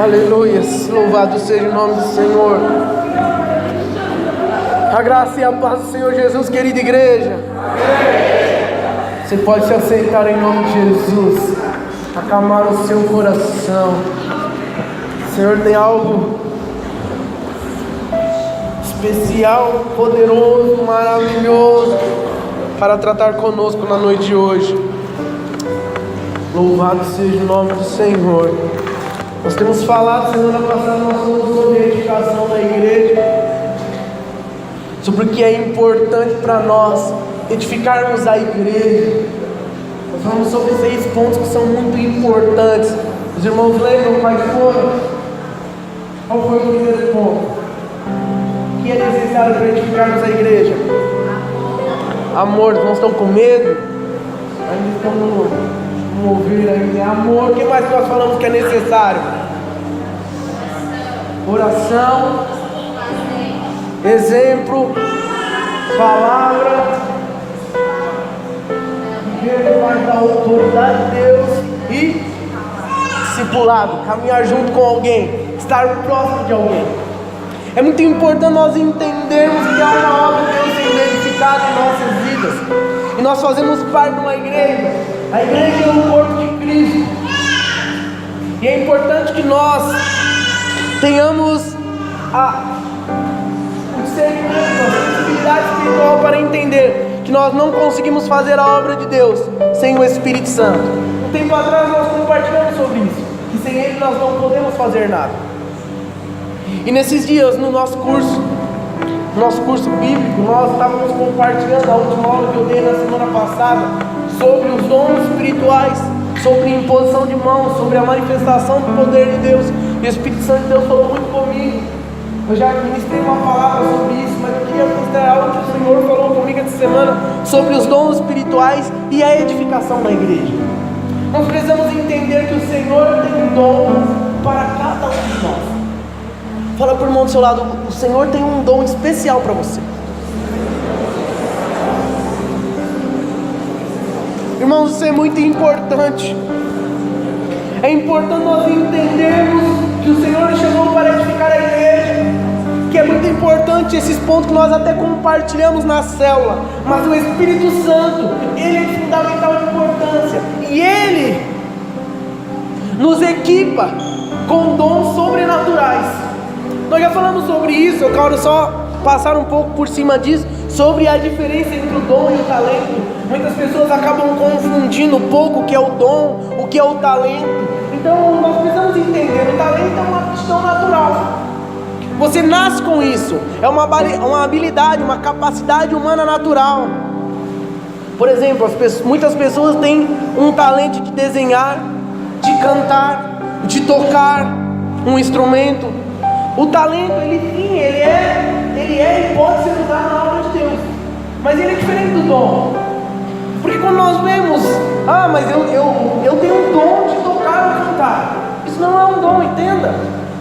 Aleluia, louvado seja o nome do Senhor. A graça e a paz do Senhor Jesus, querida igreja. Você pode se aceitar em nome de Jesus, acalmar o seu coração. O Senhor tem algo especial, poderoso, maravilhoso para tratar conosco na noite de hoje. Louvado seja o nome do Senhor. Nós temos falado semana passada, nós falamos sobre a edificação da igreja, sobre o que é importante para nós edificarmos a igreja. Nós falamos sobre 6 pontos que são muito importantes. Os irmãos lembram quais foram? Qual foi o primeiro ponto? O que é necessário para edificarmos a igreja? Amor. Não estão com medo? Ainda estão no mover ainda. Amor. O que mais nós falamos que é necessário? Oração, exemplo, palavra, viver debaixo da autoridade de Deus e discipulado, caminhar junto com alguém, estar próximo de alguém. É muito importante nós entendermos que há uma obra de Deus sendo edificada em nossas vidas, e nós fazemos parte de uma igreja. A igreja é o corpo de Cristo, e é importante que nós tenhamos o discernimento, a sensibilidade espiritual para entender que nós não conseguimos fazer a obra de Deus sem o Espírito Santo. Um tempo atrás nós compartilhamos sobre isso, que sem Ele nós não podemos fazer nada. E nesses dias, no nosso curso bíblico, nós estávamos compartilhando a última aula que eu dei na semana passada sobre os dons espirituais, sobre imposição de mãos, sobre a manifestação do poder de Deus. E o Espírito Santo de Deus falou muito comigo. Eu já ministrei uma palavra sobre isso, mas eu queria ministrar algo que o Senhor falou comigo essa semana sobre os dons espirituais e a edificação da igreja. Nós precisamos entender que o Senhor tem dons para cada um de nós. Fala para o irmão do seu lado: o Senhor tem um dom especial para você. Irmãos, isso é muito importante. É importante nós entendermos que o Senhor nos chamou para edificar a igreja, que é muito importante esses pontos que nós até compartilhamos na célula, mas o Espírito Santo, Ele é de fundamental importância, e Ele nos equipa com dons sobrenaturais. Nós já falamos sobre isso, eu quero só passar um pouco por cima disso, sobre a diferença entre o dom e o talento. Muitas pessoas acabam confundindo um pouco o que é o dom, o que é o talento. Então nós precisamos entender, o talento é uma aptidão natural. Você nasce com isso, é uma habilidade, uma capacidade humana natural. Por exemplo, muitas pessoas têm um talento de desenhar, de cantar, de tocar um instrumento. O talento, ele é e pode ser usado na obra de Deus, mas ele é diferente do dom. Porque quando nós vemos, mas eu tenho um dom de tocar ou cantar, isso não é um dom, entenda.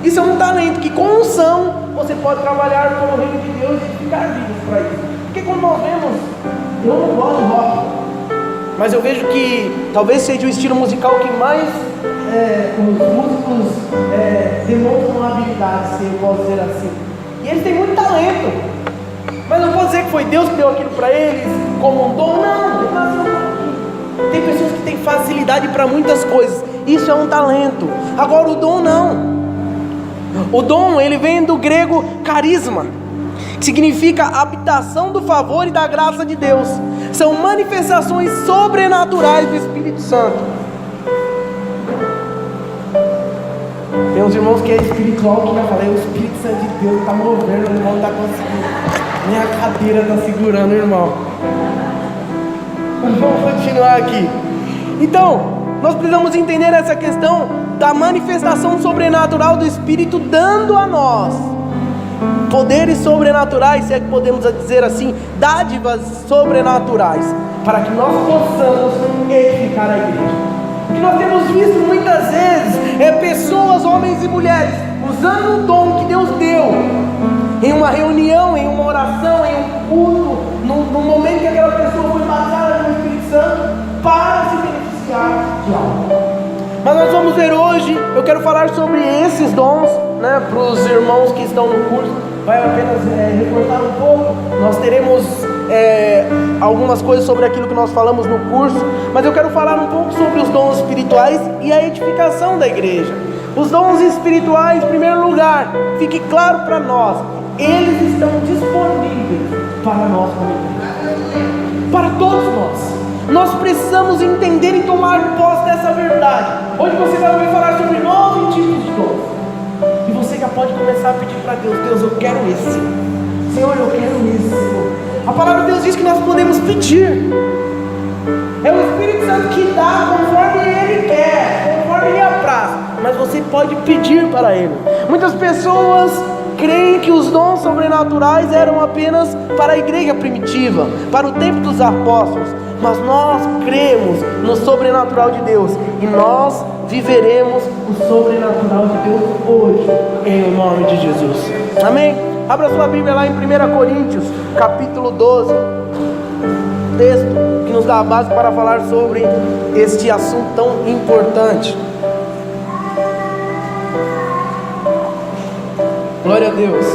Isso é um talento que com unção você pode trabalhar pelo reino de Deus e ficar vivo para isso. Porque quando nós vemos, eu não gosto de rock, mas eu vejo que talvez seja o estilo musical que mais os músicos demonstram habilidade, se eu posso dizer assim. E eles têm muito talento, mas não posso dizer que foi Deus que deu aquilo para eles como um dom. Não, tem pessoas que têm facilidade para muitas coisas, isso é um talento. Agora o dom não. O dom, ele vem do grego carisma, que significa habitação do favor e da graça de Deus. São manifestações sobrenaturais do Espírito Santo. Tem uns irmãos que é espiritual, que já falei, o Espírito Santo de Deus está movendo, o irmão está conseguindo. Minha cadeira está segurando, irmão. Mas vamos continuar aqui. Então, nós precisamos entender essa questão da manifestação sobrenatural do Espírito, dando a nós poderes sobrenaturais, se é que podemos dizer assim, dádivas sobrenaturais, para que nós possamos edificar a igreja. O que nós temos visto muitas vezes pessoas, homens e mulheres, usando o dom que Deus deu em uma reunião, em uma oração, em um culto, no momento que aquela pessoa foi batizada no Espírito Santo, para se beneficiar de algo. Mas nós vamos ver hoje, eu quero falar sobre esses dons, né, para os irmãos que estão no curso. Vai apenas recortar um pouco. Nós teremos algumas coisas sobre aquilo que nós falamos no curso, mas eu quero falar um pouco sobre os dons espirituais e a edificação da igreja. Os dons espirituais, em primeiro lugar, fique claro para nós, eles estão disponíveis para nós como igreja, para todos nós. Nós precisamos entender e tomar posse dessa verdade. Hoje você vai ouvir falar sobre 9 tipos de dons, e você já pode começar a pedir para Deus: Deus, eu quero esse. Senhor, eu quero esse, Senhor. A palavra de Deus diz que nós podemos pedir. É o Espírito Santo que dá conforme Ele quer, conforme Ele apraz. Mas você pode pedir para Ele. Muitas pessoas creem que os dons sobrenaturais eram apenas para a igreja primitiva, para o tempo dos apóstolos. Mas nós cremos no sobrenatural de Deus, e nós viveremos o sobrenatural de Deus hoje, em nome de Jesus. Amém? Abra sua Bíblia lá em 1 Coríntios, capítulo 12. Texto que nos dá a base para falar sobre este assunto tão importante. Glória a Deus.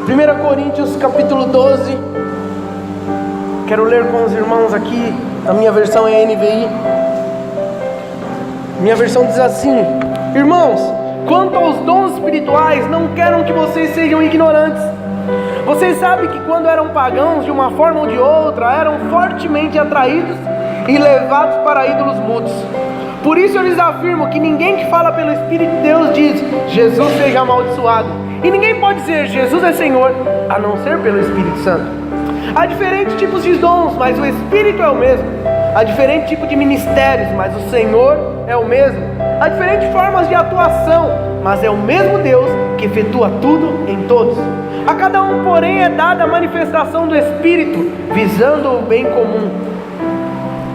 1 Coríntios capítulo 12. Quero ler com os irmãos aqui. A minha versão é NVI. Minha versão diz assim: irmãos, quanto aos dons espirituais, não quero que vocês sejam ignorantes. Vocês sabem que quando eram pagãos, de uma forma ou de outra, eram fortemente atraídos e levados para ídolos mudos. Por isso eu lhes afirmo que ninguém que fala pelo Espírito de Deus diz: Jesus seja amaldiçoado. E ninguém pode dizer: Jesus é Senhor, a não ser pelo Espírito Santo. Há diferentes tipos de dons, mas o Espírito é o mesmo. Há diferentes tipos de ministérios, mas o Senhor é o mesmo. Há diferentes formas de atuação, mas é o mesmo Deus que efetua tudo em todos. A cada um, porém, é dada a manifestação do Espírito, visando o bem comum.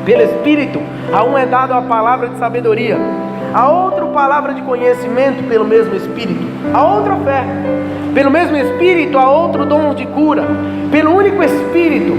Pelo Espírito, a um é dada a palavra de sabedoria, a outro palavra de conhecimento pelo mesmo Espírito, a outro fé, pelo mesmo Espírito, a outro dom de cura, pelo único Espírito,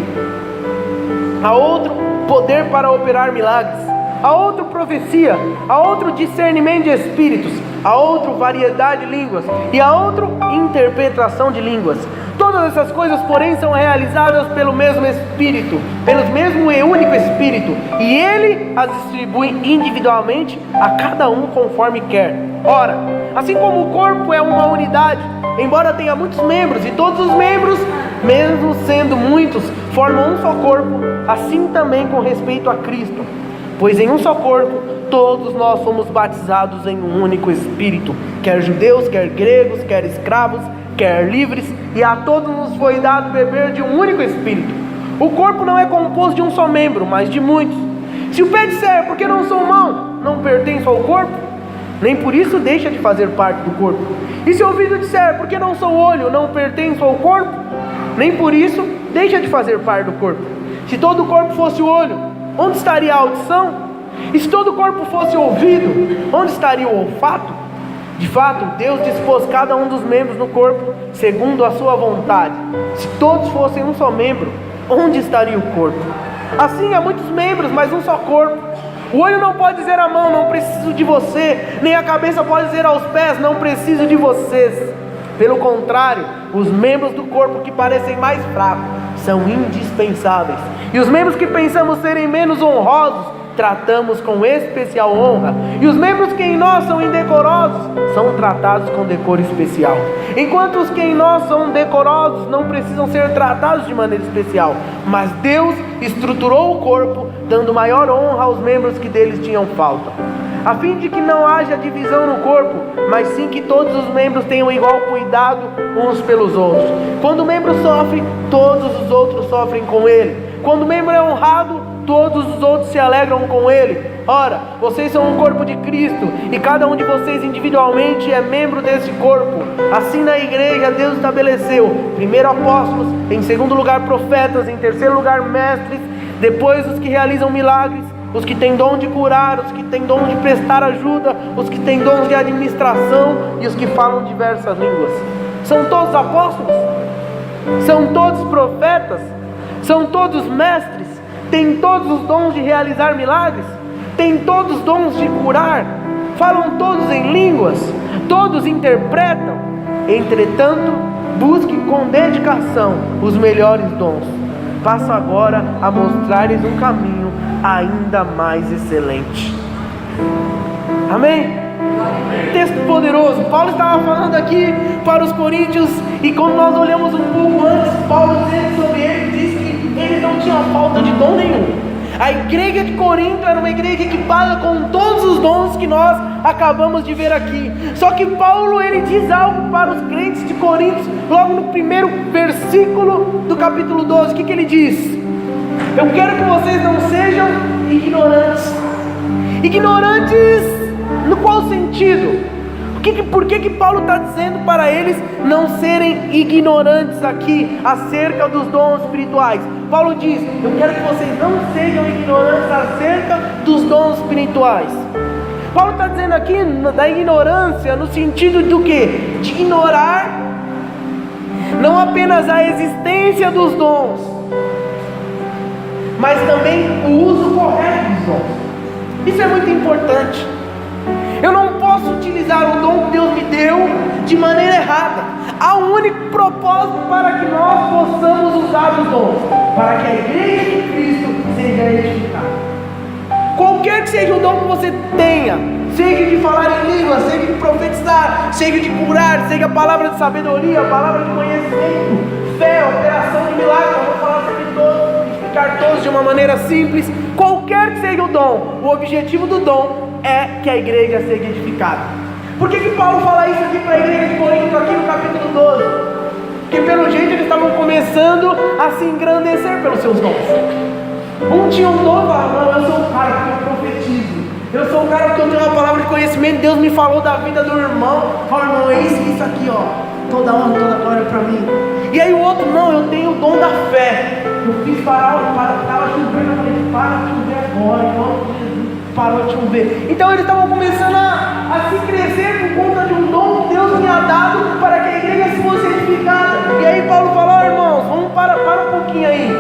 a outro poder para operar milagres, a outro profecia, a outro discernimento de espíritos, a outro variedade de línguas e a outro interpretação de línguas. Todas essas coisas, porém, são realizadas pelo mesmo Espírito, pelo mesmo e único Espírito, e Ele as distribui individualmente a cada um conforme quer. Ora, assim como o corpo é uma unidade, embora tenha muitos membros, e todos os membros, mesmo sendo muitos, formam um só corpo, assim também com respeito a Cristo. Pois em um só corpo, todos nós fomos batizados em um único Espírito, quer judeus, quer gregos, quer escravos, quer livres, e a todos nos foi dado beber de um único Espírito. O corpo não é composto de um só membro, mas de muitos. Se o pé disser: porque não sou mão, não pertenço ao corpo, nem por isso deixa de fazer parte do corpo. E se o ouvido disser: porque não sou olho, não pertenço ao corpo, nem por isso deixa de fazer parte do corpo. Se todo o corpo fosse o olho, onde estaria a audição? E se todo o corpo fosse ouvido, onde estaria o olfato? De fato, Deus dispôs cada um dos membros no corpo segundo a sua vontade. Se todos fossem um só membro, onde estaria o corpo? Assim há muitos membros, mas um só corpo. O olho não pode dizer à mão: não preciso de você, nem a cabeça pode dizer aos pés: não preciso de vocês. Pelo contrário, os membros do corpo que parecem mais fracos são indispensáveis, e os membros que pensamos serem menos honrosos tratamos com especial honra, e os membros que em nós são indecorosos são tratados com decoro especial, enquanto os que em nós são decorosos não precisam ser tratados de maneira especial. Mas Deus estruturou o corpo, dando maior honra aos membros que deles tinham falta, a fim de que não haja divisão no corpo, mas sim que todos os membros tenham igual cuidado uns pelos outros. Quando o membro sofre, todos os outros sofrem com ele. Quando o membro é honrado, todos os outros se alegram com ele. Ora, vocês são um corpo de Cristo, e cada um de vocês individualmente é membro desse corpo. Assim na igreja Deus estabeleceu: primeiro apóstolos, em segundo lugar profetas, em terceiro lugar mestres, depois os que realizam milagres, os que têm dom de curar, os que têm dom de prestar ajuda, os que têm dons de administração e os que falam diversas línguas. São todos apóstolos? São todos profetas? São todos mestres? Têm todos os dons de realizar milagres? Têm todos os dons de curar? Falam todos em línguas? Todos interpretam? Entretanto, busque com dedicação os melhores dons. Passo agora a mostrar-lhes um caminho ainda mais excelente. Amém? Texto poderoso. Paulo estava falando aqui para os coríntios, e quando nós olhamos um pouco antes, Paulo dizendo sobre ele, diz que eles não tinham falta de dom nenhum. A igreja de Corinto era uma igreja equipada com todos os dons que nós acabamos de ver aqui. Só que Paulo, ele diz algo para os crentes de Corinto, logo no primeiro versículo do capítulo 12. O que ele diz? Eu quero que vocês não sejam ignorantes. Ignorantes no qual sentido? Por que Paulo está dizendo para eles não serem ignorantes aqui acerca dos dons espirituais? Paulo diz: eu quero que vocês não sejam ignorantes acerca dos dons espirituais. Paulo está dizendo aqui da ignorância no sentido do quê? De ignorar não apenas a existência dos dons, mas também o uso correto dos dons. Isso é muito importante. Eu não posso utilizar o dom que Deus me deu de maneira errada. Há um único propósito para que nós possamos usar os dons, para que a igreja de Cristo seja edificada. Qualquer que seja o dom que você tenha, seja de falar em língua, seja de profetizar, seja de curar, seja a palavra de sabedoria, a palavra de conhecimento, fé, operação de milagre, eu vou falar sobre todos, explicar todos de uma maneira simples. Qualquer que seja o dom, o objetivo do dom é que a igreja seja edificada. Por que Paulo fala isso aqui para a igreja de Corinto, aqui no capítulo 12? Porque pelo jeito eles estavam começando a se engrandecer pelos seus dons. Um tinha um dom e falava: não, eu sou o cara que eu profetizo, eu sou o cara que eu tenho uma palavra de conhecimento, Deus me falou da vida do irmão. Fala: irmão, é isso aqui, ó, toda honra, toda glória para mim. E aí o outro: não, eu tenho o dom da fé, eu fiz parar, estava chovendo, eu falei: para de chover agora, irmão. Parou de chover. Então eles estavam começando a se crescer por conta de um dom que Deus tinha dado para que a igreja fosse edificada. E aí Paulo falou: irmãos, vamos para um pouquinho aí.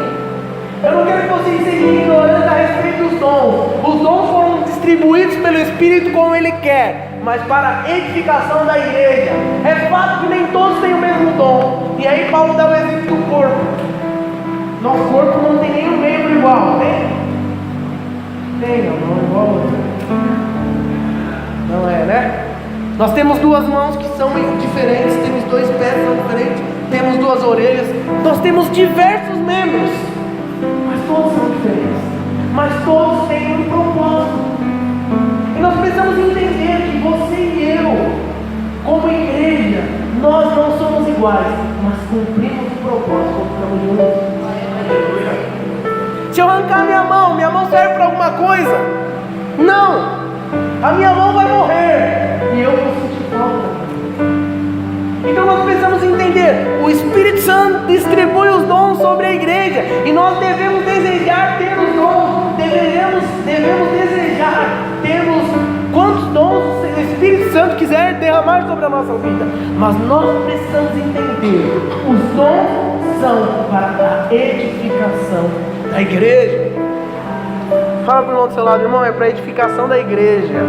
Eu não quero que vocês sejam ignorantes a respeito dos dons. Os dons foram distribuídos pelo Espírito como Ele quer, mas para a edificação da igreja. É fato que nem todos têm o mesmo dom. E aí Paulo dá o exemplo do corpo. Nosso corpo não tem nenhum membro igual, né? Não igual. Não é, né? Nós temos duas mãos que são diferentes, temos dois pés que são diferentes, temos duas orelhas, nós temos diversos membros, mas todos são diferentes, mas todos têm um propósito. E nós precisamos entender que você e eu, como igreja, nós não somos iguais, mas cumprimos o propósito quando estamos juntos. Se eu arrancar minha mão serve para alguma coisa? Não! A minha mão vai morrer e eu vou sentir falta. Então nós precisamos entender: o Espírito Santo distribui os dons sobre a igreja, e nós devemos desejar ter os dons, devemos desejar termos quantos dons o Espírito Santo quiser derramar sobre a nossa vida. Mas nós precisamos entender: os dons são para a edificação da igreja. Fala para o irmão do seu lado: irmão, é para a edificação da igreja.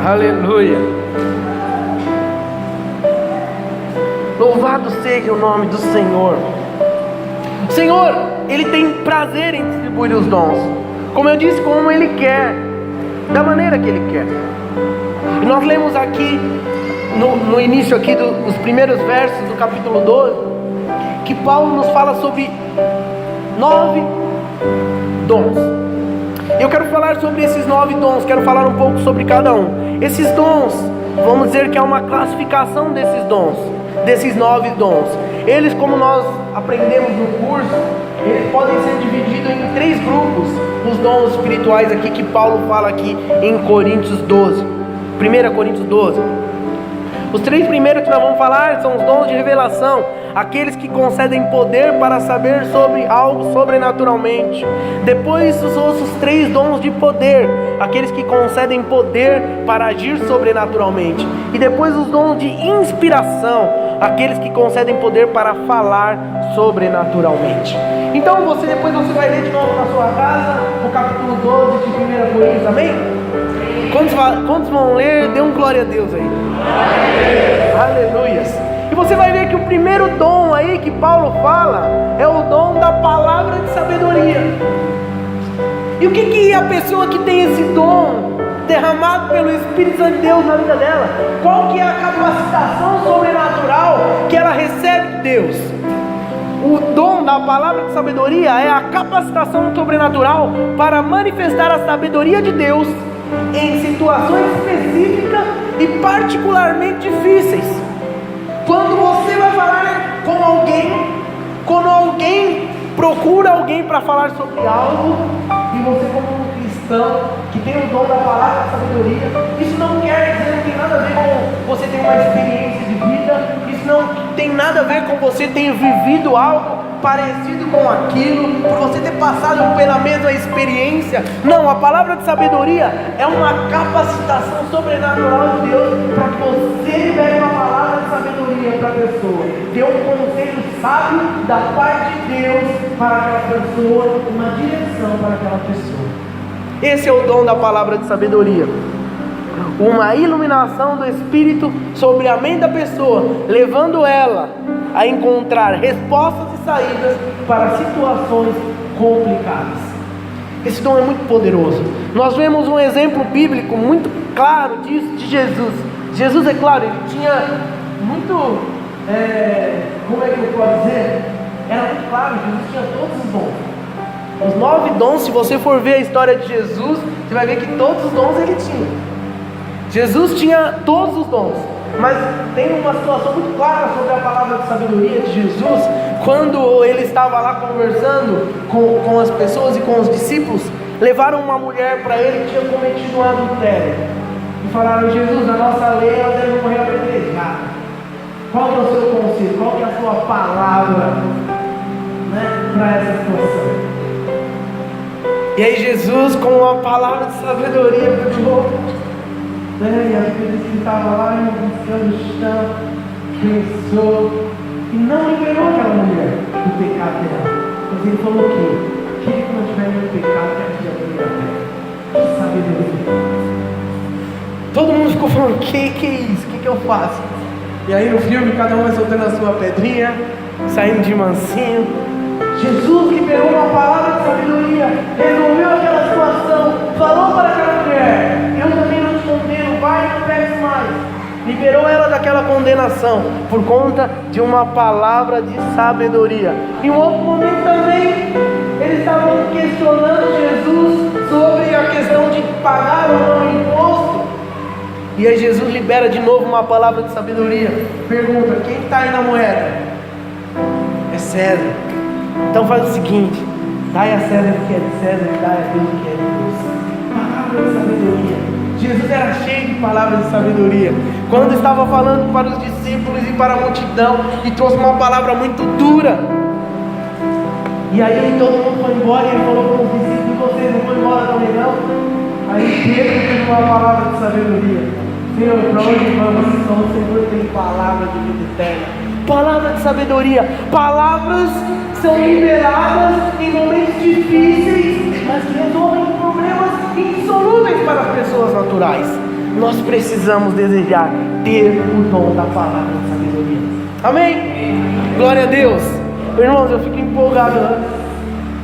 Aleluia. Louvado seja o nome do Senhor. O Senhor, Ele tem prazer em distribuir os dons, como eu disse, como Ele quer, da maneira que Ele quer. E nós lemos aqui no início aqui dos primeiros versos do capítulo 12, que Paulo nos fala sobre 9 dons. Eu quero falar sobre esses 9 dons, quero falar um pouco sobre cada um. Esses dons, vamos dizer que é uma classificação desses dons, desses 9 dons. Eles, como nós aprendemos no curso, eles podem ser divididos em 3 grupos, os dons espirituais aqui que Paulo fala aqui em Coríntios 12, 1 Coríntios 12. Os 3 primeiros que nós vamos falar são os dons de revelação, aqueles que concedem poder para saber sobre algo sobrenaturalmente. Depois os outros 3 dons de poder, aqueles que concedem poder para agir sobrenaturalmente. E depois os dons de inspiração, aqueles que concedem poder para falar sobrenaturalmente. Então depois você vai ler de novo na sua casa o capítulo 12 de 1 Coríntios, amém? Quantos vão ler? Dê um glória a Deus aí. Aleluias. E você vai ver que o primeiro dom aí que Paulo fala é o dom da palavra de sabedoria. E o que a pessoa que tem esse dom derramado pelo Espírito Santo de Deus na vida dela, qual que é a capacitação sobrenatural que ela recebe de Deus? O dom da palavra de sabedoria é a capacitação sobrenatural para manifestar a sabedoria de Deus em situações específicas e particularmente difíceis. Quando você vai falar com alguém, quando alguém procura alguém para falar sobre algo, e você como um cristão que tem o dom da palavra de sabedoria, isso não quer dizer, não tem nada a ver com você ter uma experiência de vida, isso não tem nada a ver com você ter vivido algo parecido com aquilo, por você ter passado pela mesma experiência. Não, a palavra de sabedoria é uma capacitação sobrenatural de Deus para que você libere uma palavra de sabedoria para a pessoa, dê um conselho sábio da parte de Deus para aquela pessoa, uma direção para aquela pessoa. Esse é o dom da palavra de sabedoria, uma iluminação do Espírito sobre a mente da pessoa, levando ela a encontrar respostas e saídas para situações complicadas. Esse dom é muito poderoso. Nós vemos um exemplo bíblico muito claro disso, de Jesus. Jesus, é claro, ele tinha muito, como é que eu posso dizer? Era muito claro, Jesus tinha todos os dons. Os 9 dons, se você for ver a história de Jesus, você vai ver que todos os dons ele tinha. Jesus tinha todos os dons. Mas tem uma situação muito clara sobre a palavra de sabedoria de Jesus, quando ele estava lá conversando com as pessoas e com os discípulos. Levaram uma mulher para ele que tinha cometido um adultério e falaram: Jesus, na nossa lei ela deve morrer apedrejada. Qual é o seu conselho? Qual é a sua palavra, para essa situação? E aí Jesus, com uma palavra de sabedoria, pegou, e a Bíblia diz que ele estava lá buscando o chão, pensou, e não liberou aquela mulher do pecado dela. Mas ele falou o quê? Aquele que não tiver nenhum pecado, que atire a primeira pedra. Que sabedoria! Todo mundo ficou falando: que é isso? O que eu faço? E aí no filme, cada um vai soltando a sua pedrinha, saindo de mansinho. Jesus liberou uma palavra de sabedoria, resolveu aquela situação, falou para aquela mulher: eu também não te condeno, vai e não peques mais. Liberou ela daquela condenação por conta de uma palavra de sabedoria. Em um outro momento também, eles estavam questionando Jesus sobre a questão de pagar ou não o imposto. E aí Jesus libera de novo uma palavra de sabedoria. Pergunta: quem está aí na moeda? É César. Então faz o seguinte: dai a César o que é de César e dai a Deus o que é de Deus. Palavra de sabedoria. Jesus era cheio de palavras de sabedoria. Quando estava falando para os discípulos e para a multidão, e trouxe uma palavra muito dura. E aí todo mundo foi embora e ele falou para os discípulos: e vocês não foram embora também não? Aí Pedro teve uma palavra de sabedoria: Senhor, para onde vamos? Só o Senhor tem palavra de vida eterna. Palavra de sabedoria. Palavras são liberadas em momentos difíceis, mas que resolvem problemas insolúveis para as pessoas naturais. Nós precisamos desejar ter o dom da palavra de sabedoria. Amém? Glória a Deus. Irmãos, eu fico empolgado,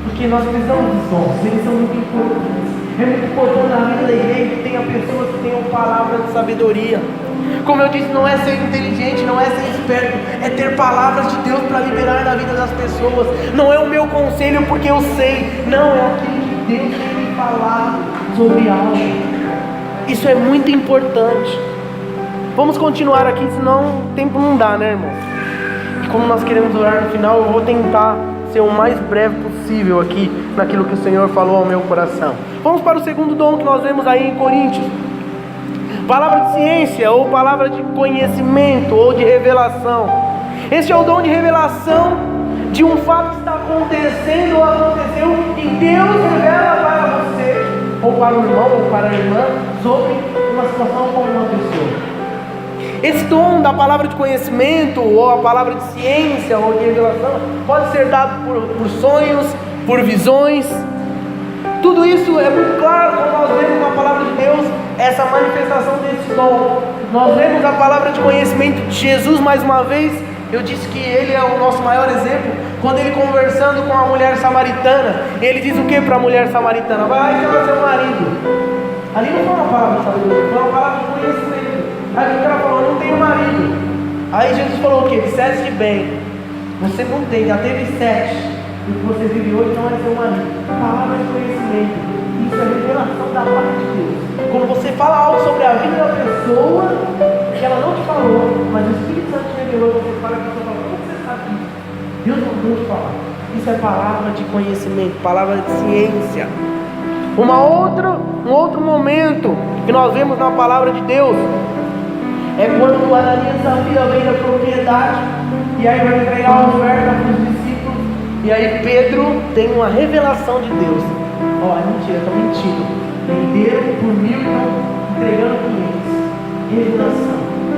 porque nós precisamos dos dons. Eles são muito importantes. É muito importante na vida da igreja que tenha pessoas que tenham palavra de sabedoria. Como eu disse, não é ser inteligente, não é ser esperto, é ter palavras de Deus para liberar na vida das pessoas. Não é o meu conselho porque eu sei, não, é aquilo que Deus tem me falado sobre algo. Isso é muito importante. Vamos continuar aqui, senão o tempo não dá, né, irmão? E como nós queremos orar no final, eu vou tentar ser o mais breve possível aqui naquilo que o Senhor falou ao meu coração. Vamos para o segundo dom que nós vemos aí em Coríntios. Palavra de ciência, ou palavra de conhecimento, ou de revelação. Esse é o dom de revelação de um fato que está acontecendo ou aconteceu, e Deus revela para você, ou para o irmão, ou para a irmã, sobre uma situação com uma pessoa. Esse dom da palavra de conhecimento, ou a palavra de ciência, ou de revelação, pode ser dado por sonhos, por visões. Tudo isso é muito claro quando nós lemos na palavra de Deus essa manifestação desse dom. Nós lemos a palavra de conhecimento de Jesus mais uma vez. Eu disse que ele é o nosso maior exemplo. Quando ele conversando com a mulher samaritana, ele diz o que para a mulher samaritana? Vai lá e chama seu marido. Ali não foi uma palavra de sabedoria, foi uma palavra de conhecimento. Aí o cara falou, não tenho marido. Aí Jesus falou o que? Disseste bem, você não tem, já teve 7. O que você vive hoje não é seu marido. Palavra de conhecimento. Isso é revelação da parte de Deus. Quando você fala algo sobre a vida da pessoa que ela não te falou, mas o Espírito Santo te revelou, você fala que você fala, como você sabe disso? Deus não deu te falar. Isso é palavra de conhecimento, palavra de ciência. Um outro momento que nós vemos na palavra de Deus é quando Ananias e Safira vem da propriedade e aí vai entregar a oferta para os discípulos. E aí Pedro tem uma revelação de Deus. Ó, é mentira, estão mentindo. Venderam por 1.000 e estão entregando 500.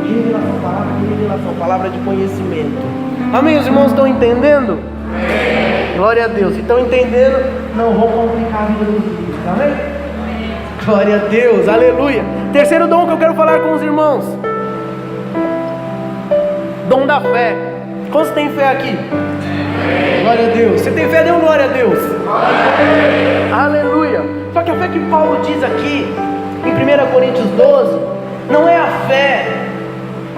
Revelação, palavra de revelação, palavra de conhecimento. Amém? Os irmãos estão entendendo? Amém. Glória a Deus. Se estão entendendo, não vou complicar a vida dos filhos. Amém? Glória a Deus, aleluia. Terceiro dom que eu quero falar com os irmãos: dom da fé. Quantos tem fé aqui? Glória a Deus. Você tem fé? Dê glória a Deus. Aleluia. Só que a fé que Paulo diz aqui em 1 Coríntios 12 não é a fé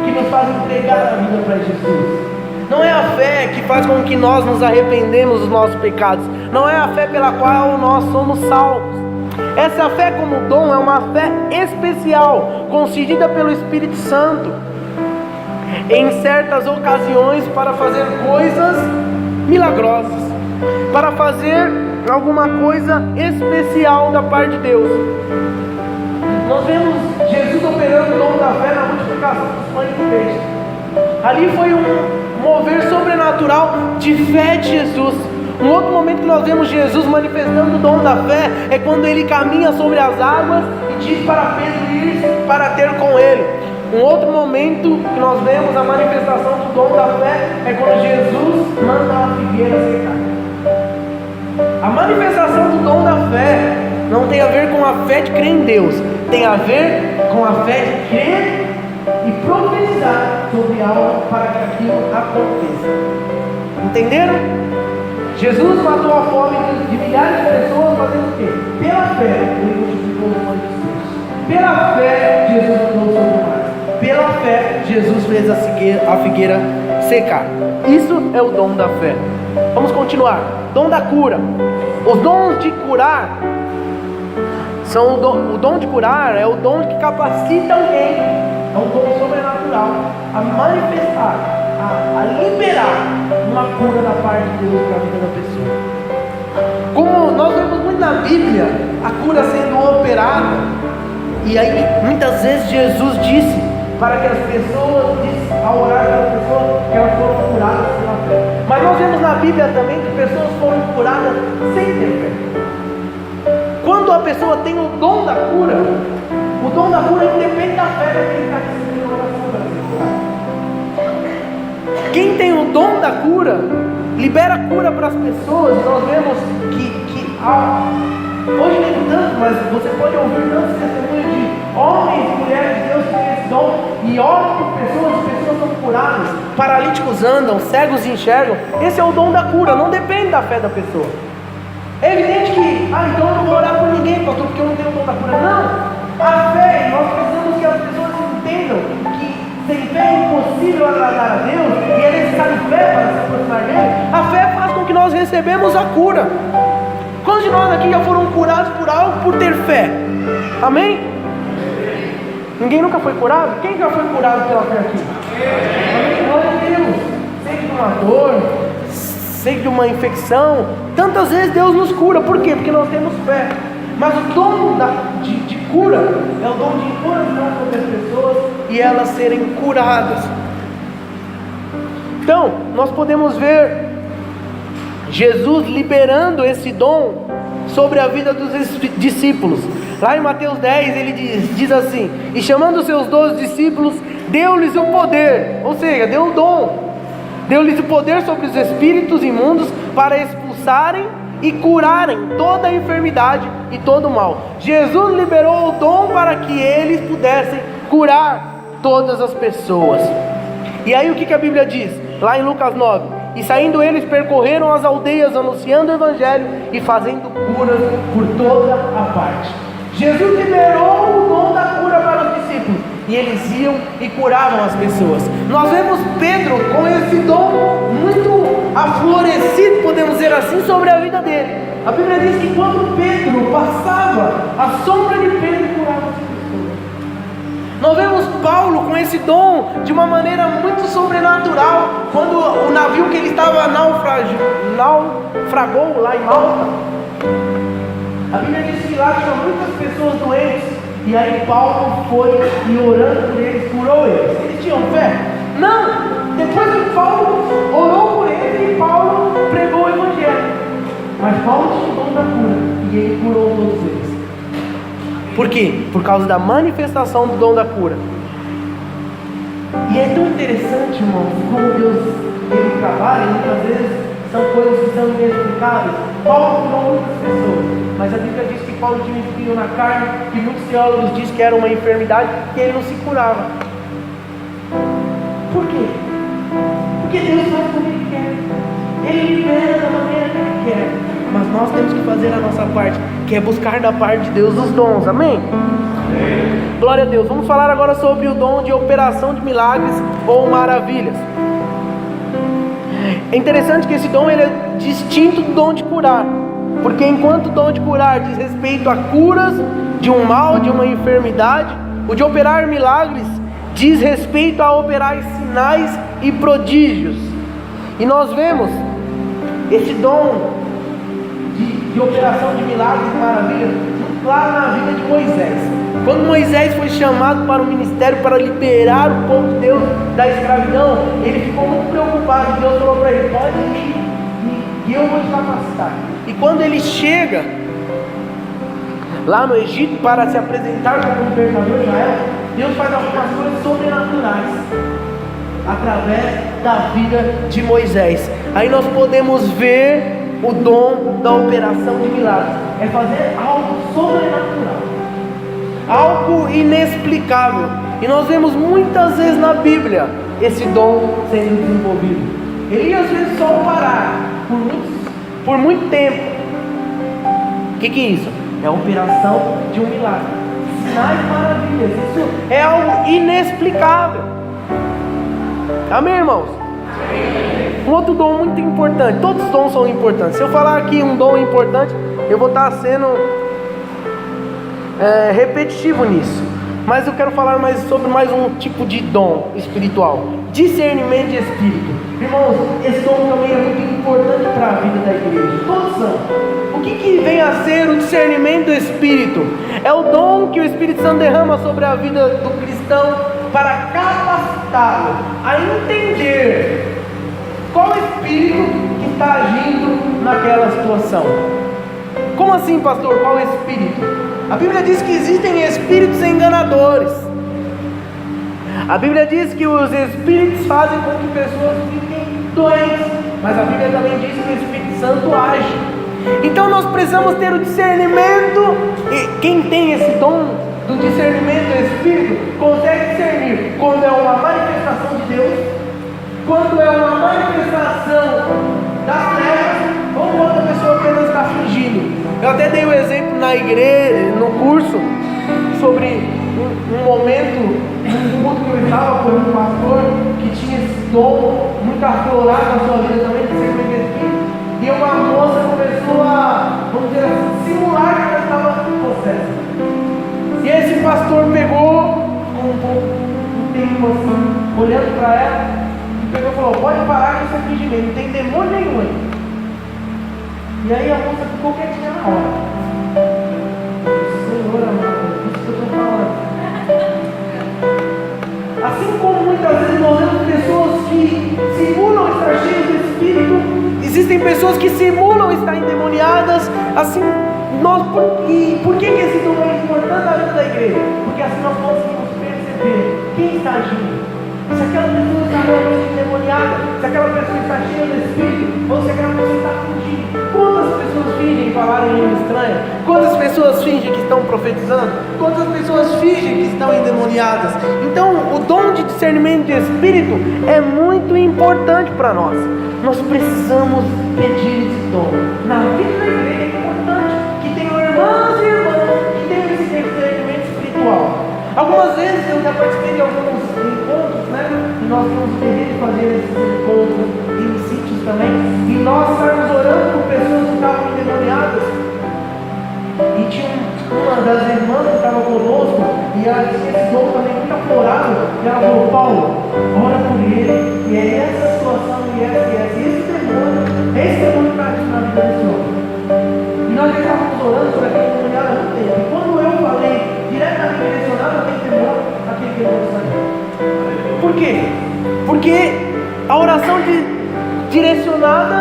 que nos faz entregar a vida para Jesus. Não é a fé que faz com que nós nos arrependemos dos nossos pecados. Não é a fé pela qual nós somos salvos. Essa fé como dom é uma fé especial, concedida pelo Espírito Santo em certas ocasiões para fazer coisas milagrosas, para fazer alguma coisa especial da parte de Deus. Nós vemos Jesus operando o dom da fé na multiplicação dos pães e peixes. Ali foi um mover sobrenatural de fé de Jesus. Um outro momento que nós vemos Jesus manifestando o dom da fé é quando ele caminha sobre as águas e diz para Pedro ir para ter com ele. Um outro momento que nós vemos a manifestação do dom da fé é quando Jesus manda a figueira secar. A manifestação do dom da fé não tem a ver com a fé de crer em Deus, tem a ver com a fé de crer e profetizar sobre algo para que aquilo aconteça. Entenderam? Jesus matou a fome de milhares de pessoas fazendo o quê? Pela fé, ele multiplicou o pão de Deus. Pela fé, Jesus mandou sobre o mar. Pela fé, Jesus fez a figueira secar. Isso é o dom da fé. Vamos continuar. Dom da cura. Os dons de curar são o dom de curar é o dom que capacita alguém. É um dom sobrenatural a manifestar, a liberar uma cura da parte de Deus para a vida da pessoa. Como nós vemos muito na Bíblia, a cura sendo operada, e aí muitas vezes Jesus disse para que as pessoas, ao orar pela pessoa, que elas foram curadas pela fé. Mas nós vemos na Bíblia também que pessoas foram curadas sem ter fé. Quando a pessoa tem o dom da cura independe da fé daquele que está recebendo a oração para ser curado. Quem tem o dom da cura, libera cura para as pessoas. Nós vemos que hoje nem tanto, mas você pode ouvir tantos testemunhos de homens e mulheres de Deus que têm esse dom e oram por pessoas, as pessoas são curadas, paralíticos andam, cegos enxergam. Esse é o dom da cura, não depende da fé da pessoa. É evidente que, então eu não vou orar por ninguém, pastor, porque eu não tenho o dom da cura. Não! A fé, nós precisamos que as pessoas entendam que sem fé é impossível agradar a Deus e é necessário fé para se aproximar dele. A fé faz com que nós recebemos a cura. Quantos de nós aqui já foram curados por algo por ter fé? Amém? Ninguém nunca foi curado? Quem já foi curado pela fé aqui? Amém? Glória a Deus. Seja de uma dor, seja de uma infecção, tantas vezes Deus nos cura. Por quê? Porque nós temos fé. Mas o dom de cura é o dom de impor sobre as pessoas e elas serem curadas. Então, nós podemos ver Jesus liberando esse dom sobre a vida dos discípulos. Lá em Mateus 10 ele diz assim: e chamando os seus 12 discípulos, deu-lhes o poder, ou seja, deu o dom, deu-lhes o poder sobre os espíritos imundos para expulsarem e curarem toda a enfermidade e todo o mal. Jesus liberou o dom para que eles pudessem curar todas as pessoas. E aí o que a Bíblia diz? Lá em Lucas 9: e saindo eles percorreram as aldeias anunciando o evangelho e fazendo curas por toda a parte. Jesus liberou o dom da cura para os discípulos e eles iam e curavam as pessoas. Nós vemos Pedro com esse dom muito aflorecido, podemos dizer assim, sobre a vida dele. A Bíblia diz que quando Pedro passava, a sombra de Pedro curava as pessoas. Nós vemos Paulo com esse dom de uma maneira muito sobrenatural, quando o navio que ele estava naufragou lá em Malta. A Bíblia diz que lá tinha muitas pessoas doentes, e aí Paulo foi e orando por eles, curou eles. Eles tinham fé? Não! Depois que Paulo orou por eles, e Paulo pregou o evangelho. Mas Paulo tinha o dom da cura, e ele curou todos eles. Por quê? Por causa da manifestação do dom da cura. E é tão interessante, irmãos, como Deus ele trabalha, e muitas vezes são coisas que são inexplicáveis. Paulo curou muitas pessoas, mas a Bíblia diz que Paulo tinha um espinho na carne, que muitos teólogos dizem que era uma enfermidade, que ele não se curava. Por quê? Porque Deus faz como Ele quer. Ele libera da maneira que Ele quer. Mas nós temos que fazer a nossa parte, que é buscar da parte de Deus os dons, amém? Glória a Deus. Vamos falar agora sobre o dom de operação de milagres ou maravilhas. É interessante que esse dom ele é distinto do dom de curar, porque enquanto o dom de curar diz respeito a curas de um mal, de uma enfermidade, o de operar milagres diz respeito a operar sinais e prodígios. E nós vemos esse dom de operação de milagres e maravilhas muito claro na vida de Moisés. Quando Moisés foi chamado para o ministério para liberar o povo de Deus da escravidão, ele ficou muito preocupado. Deus falou para ele: pode ir e eu vou te capacitar. E quando ele chega lá no Egito para se apresentar como libertador de Israel, Deus faz algumas coisas sobrenaturais através da vida de Moisés. Aí nós podemos ver o dom da operação de milagres. É fazer algo sobrenatural, algo inexplicável. E nós vemos muitas vezes na Bíblia esse dom sendo desenvolvido. Elias fez só parar por muito tempo. O que é isso? É a operação de um milagre. Sinais e maravilhas. Isso é algo inexplicável. Amém, irmãos? Um outro dom muito importante. Todos os dons são importantes. Se eu falar aqui um dom importante, eu vou estar sendo repetitivo nisso. Mas eu quero falar sobre mais um tipo de dom espiritual: discernimento de espírito. Irmãos, esse dom também é muito importante para a vida da igreja. Todos são. O que vem a ser o discernimento do espírito? É o dom que o Espírito Santo derrama sobre a vida do cristão para capacitá-lo a entender qual espírito que está agindo naquela situação. Como assim, pastor? Qual espírito? A Bíblia diz que existem espíritos enganadores. A Bíblia diz que os espíritos fazem com que pessoas fiquem doentes, mas a Bíblia também diz que o Espírito Santo age. Então nós precisamos ter o discernimento, e quem tem esse dom do discernimento do Espírito consegue discernir quando é uma manifestação de Deus, quando é uma manifestação das trevas, ou quando a pessoa apenas está fingindo. Eu até dei o exemplo na igreja, no curso, sobre um momento, um culto que eu estava por um pastor que tinha esse dom muito aflorado na sua vida também, de ser espírito. E uma moça começou a, vamos dizer assim, simular que ela estava possessa. E esse pastor pegou, com um tempo assim, olhando para ela, e pegou e falou: pode parar com esse fingimento, não tem demônio nenhum aí. E aí a moça ficou quietinha na hora. Senhor amado, isso que eu estou falando. Assim como muitas vezes nós vemos pessoas que simulam estar cheias do Espírito, existem pessoas que simulam estar endemoniadas. Assim, por que esse dom é importante na vida da igreja? Porque assim nós conseguimos perceber quem está agindo. Se aquela pessoa está realmente endemoniada, se aquela pessoa está cheia do Espírito, ou se aquela pessoa está fingindo. Quantas pessoas fingem falar em língua estranha? Quantas pessoas fingem que estão profetizando? Quantas pessoas fingem que estão endemoniadas? Então, o dom de discernimento de Espírito é muito importante para nós. Nós precisamos pedir esse dom. Na vida da igreja é importante que tenham irmãs e irmãos que tenham esse discernimento espiritual. Algumas vezes eu já participei de alguns encontros, né? E nós temos o dever de fazer esses encontros em sítios também. E nós estávamos orando por pessoas que estavam endemoniadas. E tinha uma das irmãs que estava conosco, e ela tinha esse dom também muito aflorado. E ela falou: Paulo, ora por ele. E é essa situação, e esse demônio que está aqui na vida desse homem. E nós já estávamos orando por aquele endemoniado há muito tempo. E quando eu falei diretamente direcionado àquele demônio saiu. Por quê? Porque a oração direcionada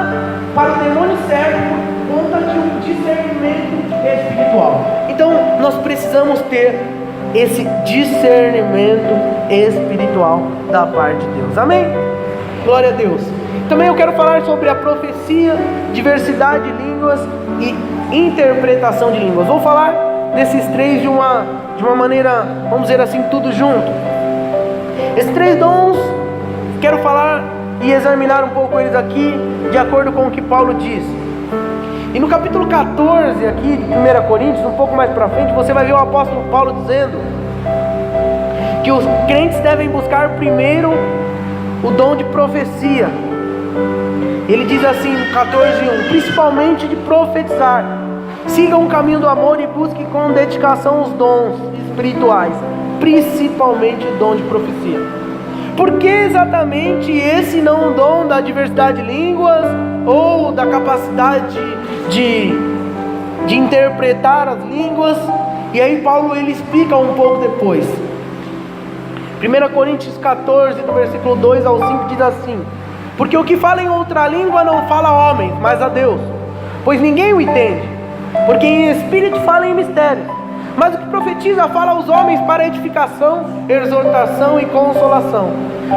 para o demônio serve por conta de um discernimento espiritual. Então nós precisamos ter esse discernimento espiritual da parte de Deus. Amém? Glória a Deus. Também eu quero falar sobre a profecia, diversidade de línguas e interpretação de línguas. Vou falar desses três de uma maneira, vamos dizer assim, tudo junto. Esses três dons, quero falar e examinar um pouco eles aqui, de acordo com o que Paulo diz. E no capítulo 14 aqui de 1 Coríntios, um pouco mais para frente, você vai ver o apóstolo Paulo dizendo que os crentes devem buscar primeiro o dom de profecia. Ele diz assim no 14:1: principalmente de profetizar. Sigam o caminho do amor e busquem com dedicação os dons espirituais, principalmente o dom de profecia. Por que exatamente esse não o dom da diversidade de línguas ou da capacidade de interpretar as línguas? E aí Paulo ele explica um pouco depois. 1 Coríntios 14, do versículo 2 ao 5 diz assim: porque o que fala em outra língua não fala a homens, mas a Deus, pois ninguém o entende. Porque em espírito fala em mistérios, mas o que profetiza fala aos homens para edificação, exortação e consolação.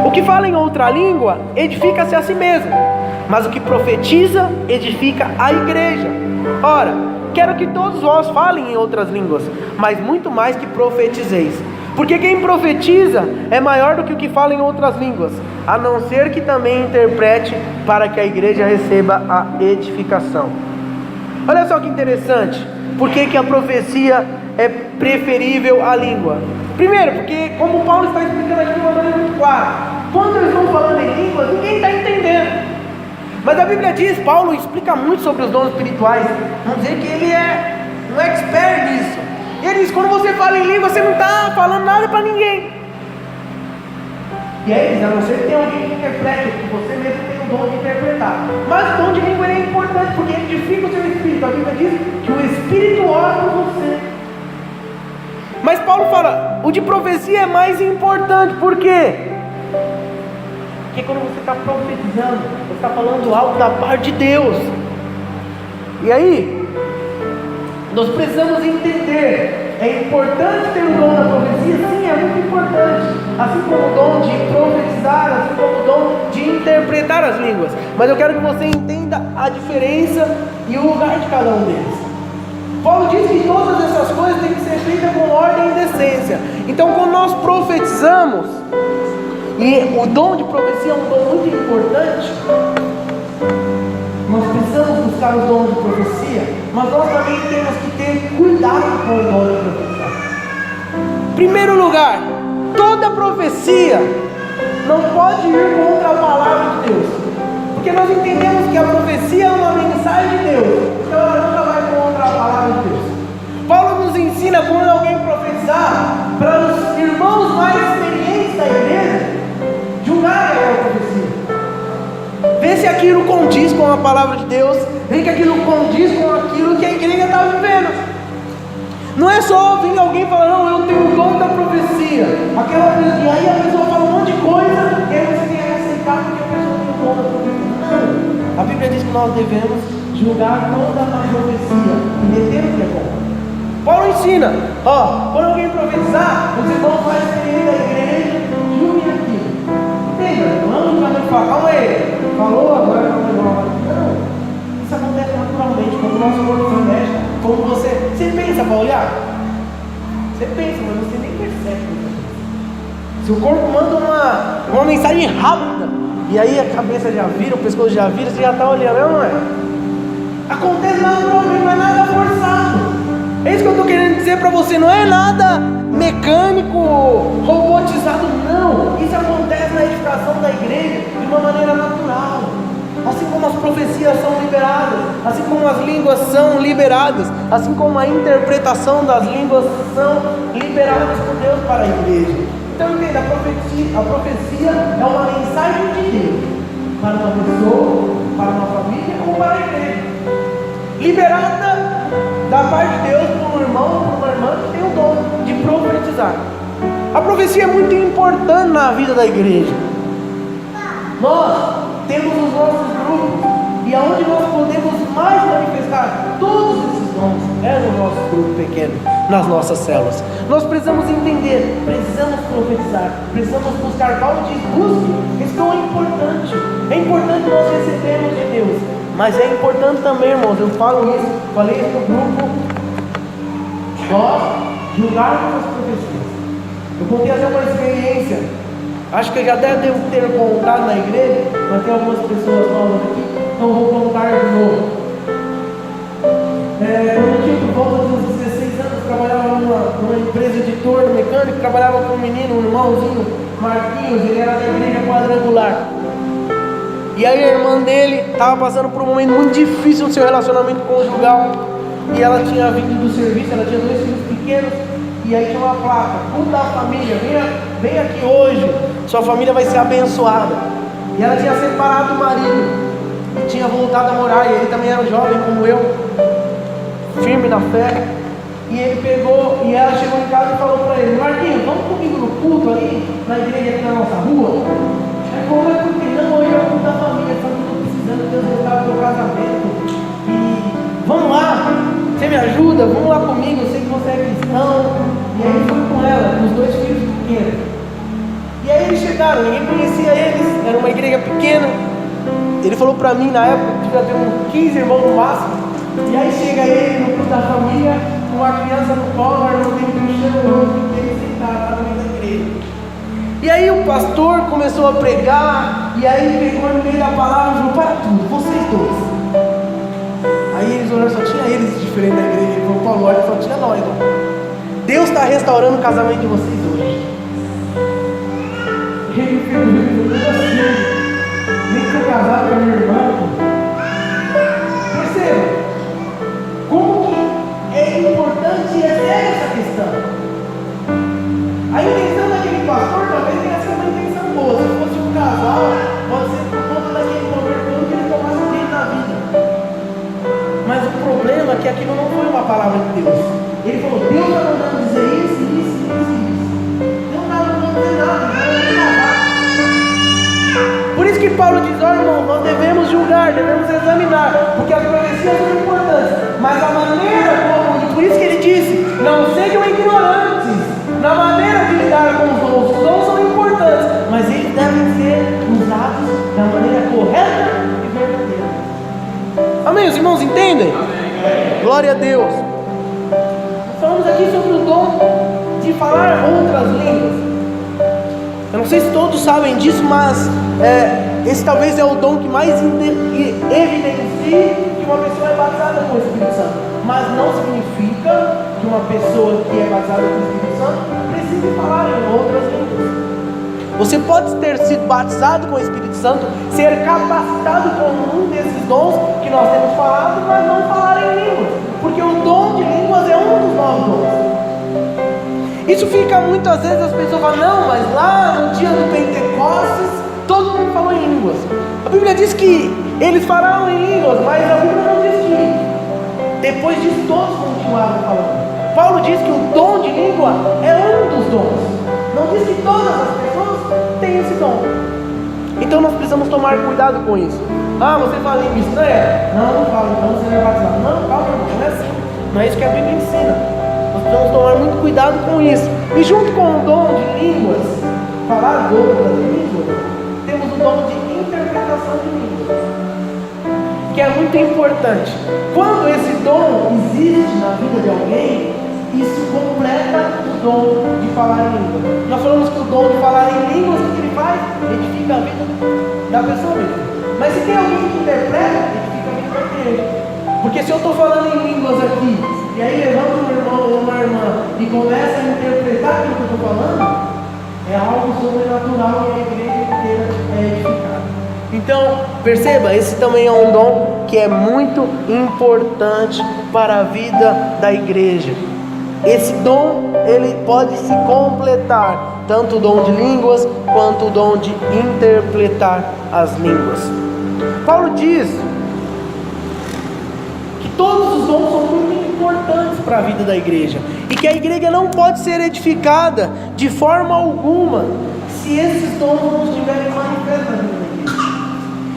O que fala em outra língua edifica-se a si mesmo, mas o que profetiza edifica a igreja. Ora, quero que todos vós falem em outras línguas, mas muito mais que profetizeis. Porque quem profetiza é maior do que o que fala em outras línguas, a não ser que também interprete, para que a igreja receba a edificação. Olha só que interessante. Por que a profecia é preferível à língua? Primeiro, porque como Paulo está explicando aqui de uma maneira muito clara, quando eles estão falando em línguas, ninguém está entendendo. Mas a Bíblia diz, Paulo explica muito sobre os dons espirituais. Vamos dizer que ele é um expert nisso. E ele diz, quando você fala em língua, você não está falando nada para ninguém. E aí, a não ser que tenha alguém que interprete, que você mesmo tem o dom de interpretar. Mas o dom de língua é importante, porque ele edifica o seu espírito. A Bíblia diz que o Espírito ora por você. Mas Paulo fala, o de profecia é mais importante. Por quê? Porque quando você está profetizando, você está falando algo da parte de Deus. E aí, nós precisamos entender. É importante ter o dom da profecia? Sim, é muito importante. Assim como o dom de profetizar, assim como o dom de interpretar as línguas. Mas eu quero que você entenda a diferença e o lugar de cada um deles. Paulo diz que todas essas coisas têm que ser feitas com ordem e decência. Então, quando nós profetizamos, e o dom de profecia é um dom muito importante, nós precisamos buscar os dons de profecia, mas nós também temos que ter cuidado com o dom de profecia. Primeiro lugar, toda profecia não pode ir contra a palavra de Deus, porque nós entendemos que a profecia é uma mensagem de Deus, então ela nunca vai contra a palavra de Deus. Paulo nos ensina quando alguém profetizar, para os irmãos mais experientes da igreja julgarem a profecia. Vê se aquilo condiz com a palavra de Deus, vê que aquilo condiz com aquilo que a igreja está vivendo. Não é só vir alguém falar, não, eu tenho o dom da profecia. E aí a pessoa fala um monte de coisa, e aí você tem que aceitar porque a pessoa tem o dom da profecia. Não. A Bíblia diz que nós devemos julgar toda a profecia e meter o que é bom. Paulo ensina, quando alguém profetizar, os irmãos mais experientes da igreja fala, calma aí, falou agora, não, isso acontece naturalmente, quando o nosso corpo se mexe, como você pensa para olhar? Você pensa, mas você nem percebe. Se o corpo manda uma mensagem rápida, e aí a cabeça já vira, o pescoço já vira, você já está olhando, não é? Acontece naturalmente, não é nada forçado. É isso que eu estou querendo dizer para você, não é nada mecânico, robotizado, não. Isso acontece na edificação da igreja de uma maneira natural. Assim como as profecias são liberadas, assim como as línguas são liberadas, assim como a interpretação das línguas são liberadas por Deus para a igreja. Então entenda, a profecia é uma mensagem de Deus para uma pessoa, para uma família ou para a igreja, liberada da parte de Deus por um irmão ou por uma irmã que tem o dom de profetizar. A profecia é muito importante na vida da igreja. Nós temos os nossos grupos, e aonde nós podemos mais manifestar todos esses dons é no nosso grupo pequeno, nas nossas células. Nós precisamos entender, precisamos profetizar, precisamos buscar. Paulo diz, busque, isso é importante. É importante nós recebermos de Deus, mas é importante também, irmãos, eu falei isso no grupo, nós julgarmos as profecias. Eu contei até uma experiência, acho que eu já devo ter contado na igreja, mas tem algumas pessoas novas aqui, então vou contar de novo. Quando eu tinha por volta dos 16 anos, trabalhava numa empresa de torno mecânico, trabalhava com um menino, um irmãozinho, Marquinhos, ele era da igreja quadrangular. E aí a irmã dele estava passando por um momento muito difícil no seu relacionamento conjugal. E ela tinha vindo do serviço, ela tinha 2 filhos pequenos, e aí tinha uma placa, toda a família, vem aqui hoje, sua família vai ser abençoada. E ela tinha separado o marido, e tinha voltado a morar, e ele também era jovem como eu, firme na fé. E ele pegou, e ela chegou em casa e falou para ele, Marquinhos, vamos comigo no culto ali, na igreja aqui na nossa rua? Aí falou, mas por que não? Hoje é o culto da família, eu estou precisando, Deus restaurar o teu casamento, e vamos lá, você me ajuda? Vamos lá comigo, eu sei que você é cristão. E aí ele foi com ela, com os 2 filhos pequenos. E aí eles chegaram, ninguém conhecia eles, era uma igreja pequena. Ele falou pra mim na época que devia ter uns 15 irmãos no máximo. E aí chega ele no culto da família, com uma criança no colo, a irmã dele no chão, o outro dele sentado no meio da igreja. E aí o pastor começou a pregar, e aí pegou no meio da palavra e falou, para tudo, vocês dois. Aí eles olharam, só tinha eles diferentes da igreja. Ele falou, Paulo, olha, só tinha nós, irmão. Deus está restaurando o casamento de vocês hoje. Ele falou assim, nem que eu casar com a minha irmã. Perceba, como que é importante e é séria essa questão. A intenção daquele pastor talvez tenha sido uma intenção boa. Se fosse um casal, pode ser por conta daquele momento todo que ele tomasse o na vida. Mas o problema é que aquilo não foi uma palavra de Deus. Ele falou, Deus está mandando dizer isso. Deus não está mandando dizer nada, não vai falar. Por isso que Paulo diz, olha irmão, nós devemos julgar, devemos examinar, porque as profecias são importantes, mas a maneira como, e por isso que ele disse, não sejam ignorantes na maneira de lidar com os dons. Os dons são importantes, mas eles devem ser usados da maneira correta e verdadeira. Amém? Os irmãos entendem? Amém. Glória a Deus. Falamos aqui sobre o dom de falar outras línguas. Eu não sei se todos sabem disso, mas esse talvez é o dom que mais evidencia que uma pessoa é batizada com o Espírito Santo. Mas não significa que uma pessoa que é batizada com o Espírito Santo precise falar em outras línguas. Você pode ter sido batizado com o Espírito Santo, ser capacitado com um desses dons que nós temos falado, mas não falar em línguas, porque o dom de línguas é um dos 9 dons. Isso fica muitas vezes, as pessoas falam, não, mas lá no dia do Pentecostes, todo mundo falou em línguas. A Bíblia diz que eles falaram em línguas, mas a Bíblia não diz que depois disso todos continuaram falando. Paulo diz que o dom de língua é um dos dons. Não diz que todas as pessoas têm esse dom. Então nós precisamos tomar cuidado com isso. Ah, você fala língua estranha? Não falo, então você não é batizado. Não, calma, não é assim. Não é isso que a Bíblia ensina. Nós precisamos tomar muito cuidado com isso. E junto com o dom de línguas, falar outras línguas, temos o dom de interpretação de línguas, que é muito importante. Quando esse dom existe na vida de alguém, isso completa o dom de falar em línguas. Nós falamos que o dom de falar em línguas, o que ele faz? Edifica a vida da pessoa mesmo. Mas se tem alguém que interpreta, edifica a vida da igreja. Porque se eu estou falando em línguas aqui, e aí levanta um irmão ou uma irmã e começa a interpretar aquilo que eu estou falando, é algo sobrenatural e a igreja inteira é edificada. Então, perceba, esse também é um dom que é muito importante para a vida da igreja. Esse dom, ele pode se completar, tanto o dom de línguas, quanto o dom de interpretar as línguas. Paulo diz que todos os dons são muito importantes para a vida da igreja, e que a igreja não pode ser edificada de forma alguma, se esses dons não estiverem manifestos na vida da igreja.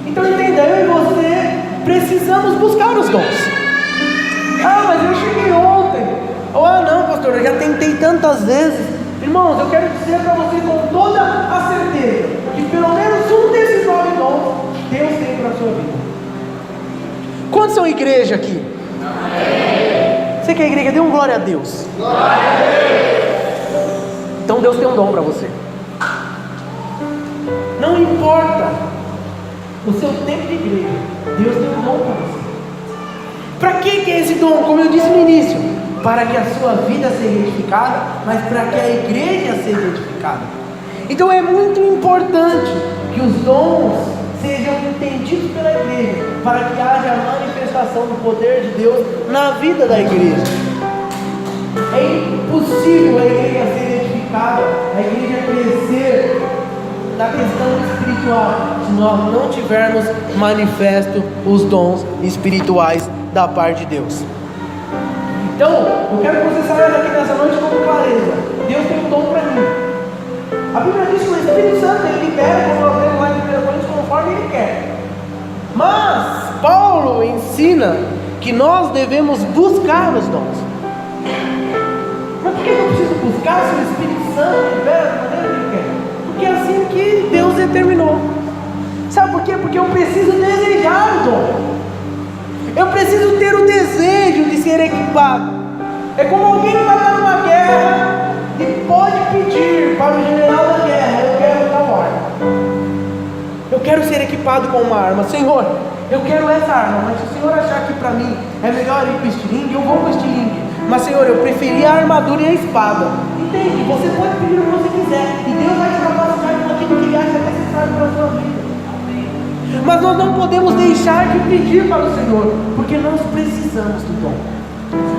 Então entenda, eu e você precisamos buscar os dons. Ah, mas eu cheguei ontem. Não, pastor, eu já tentei tantas vezes. Irmãos, eu quero dizer para você com toda a certeza que pelo menos um desses 9 dons Deus tem para a sua vida. Quantos são igreja aqui? Amém. Você que é igreja, dê um glória a Deus. Glória a Deus. Então Deus tem um dom para você. Não importa o seu tempo de igreja, Deus tem um dom para você. Para que é esse dom? Como eu disse no início, para que a sua vida seja edificada, mas para que a igreja seja edificada. Então é muito importante que os dons sejam entendidos pela igreja, para que haja a manifestação do poder de Deus na vida da igreja. É impossível a igreja ser edificada, a igreja crescer na questão espiritual, se nós não tivermos manifesto os dons espirituais da parte de Deus. Então, eu quero que você saia daqui nessa noite com clareza. Deus tem um dom para mim. A Bíblia diz que o Espírito Santo, ele libera, como nós lemos lá em 1 Coríntios, conforme ele quer. Mas Paulo ensina que nós devemos buscar os dons. Mas por que eu preciso buscar se o Espírito Santo libera da maneira que ele quer? Porque é assim que Deus determinou. Sabe por quê? Porque eu preciso desejar o dom. Eu preciso ter o desejo de ser equipado. É como alguém que vai lá numa guerra e pode pedir para o general da guerra: eu quero tal arma. Eu quero ser equipado com uma arma. Senhor, eu quero essa arma, mas se o Senhor achar que para mim é melhor ir com o estilingue, eu vou com o estilingue. Mas Senhor, eu preferi a armadura e a espada. Entende? Você pode pedir o que você quiser, e Deus vai te capacitar com aquilo que Ele acha necessário para a sua vida. Mas nós não podemos deixar de pedir para o Senhor, porque nós precisamos do dom.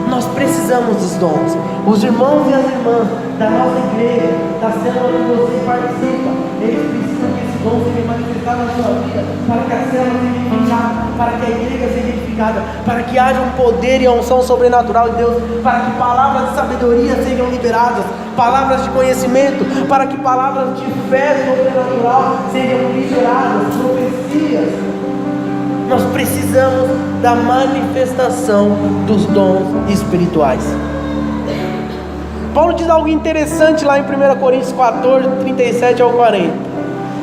Nós precisamos dos dons. Os irmãos e as irmãs da nossa igreja, da célula que você participa, eles precisam que esse dom seja manifestado na sua vida, para que a célula seja edificada, para que a igreja seja edificada, para que haja um poder e a unção sobrenatural de Deus, para que palavras de sabedoria sejam liberadas, palavras de conhecimento, para que palavras de fé sobrenatural sejam liberadas, profecias. Nós precisamos da manifestação dos dons espirituais. Paulo diz algo interessante lá em 1 Coríntios 14, 37 ao 40.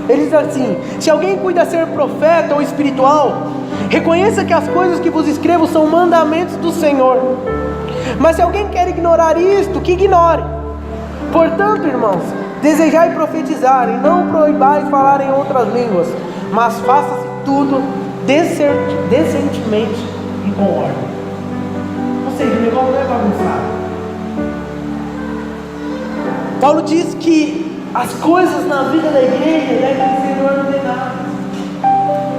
Ele diz assim: se alguém cuida ser profeta ou espiritual, reconheça que as coisas que vos escrevo são mandamentos do Senhor. Mas se alguém quer ignorar isto, que ignore. Portanto, irmãos, desejai profetizar, e não proibais falar em outras línguas, mas faça-se tudo decentemente e com ordem. Ou seja, o negócio não é bagunçado. Paulo diz que as coisas na vida da igreja devem ser ordenadas,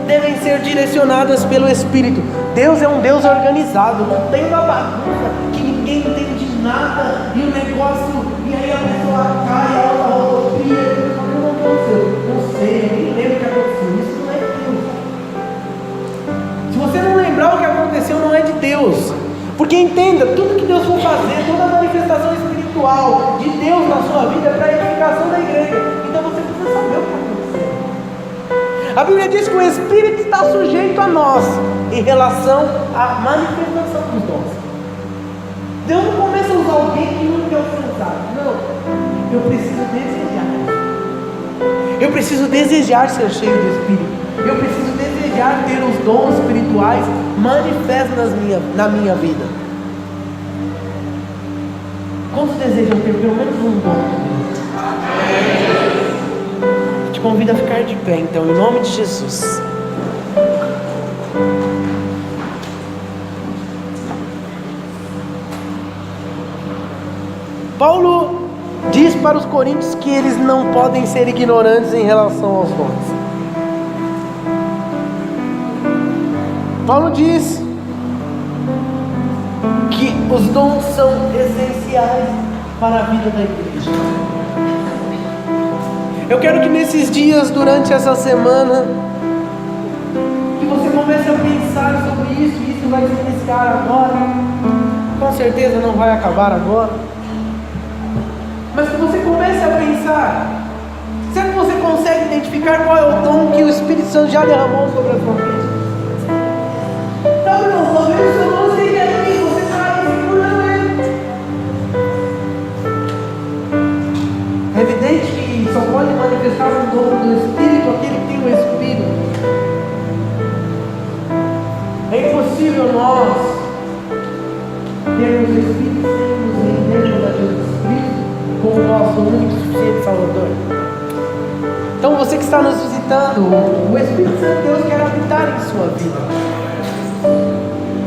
devem ser direcionadas pelo Espírito. Deus é um Deus organizado, não tem uma bagunça que ninguém entende nada e o negócio, e aí a pessoa cai, ela rodopia, não sei, eu nem lembro o que aconteceu. Isso não é Deus. Se você não lembrar o que aconteceu, não é de Deus. Porque entenda, tudo que Deus for fazer, toda a manifestação espiritual de Deus na sua vida é para a edificação da igreja. Então você precisa saber o que aconteceu. A Bíblia diz que o Espírito está sujeito a nós em relação à manifestação dos dons. Deus não começa a usar alguém que nunca é alcançado. Não, eu preciso desejar. Eu preciso desejar ser cheio do Espírito. Eu preciso desejar ter os dons espirituais manifestos na minha vida? Quantos desejam ter pelo menos um dom? Te convido a ficar de pé, então, em nome de Jesus. Paulo diz para os coríntios que eles não podem ser ignorantes em relação aos dons. Paulo diz que os dons são essenciais para a vida da igreja. Eu quero que nesses dias, durante essa semana, que você comece a pensar sobre isso. Isso vai se iniciar agora, com certeza não vai acabar agora, mas que você comece a pensar. Será que você consegue identificar qual é o dom que o Espírito Santo já derramou sobre a sua vida? Não, irmão, talvez o seu dom esteja aí, você está aí segurando ele. É evidente que só pode manifestar o dom do Espírito aquele que tem o Espírito. É impossível nós termos o Espírito sem nos rendermos a Jesus Cristo como nosso único e suficiente Salvador. Então você que está nos visitando, o Espírito Santo de Deus quer habitar em sua vida.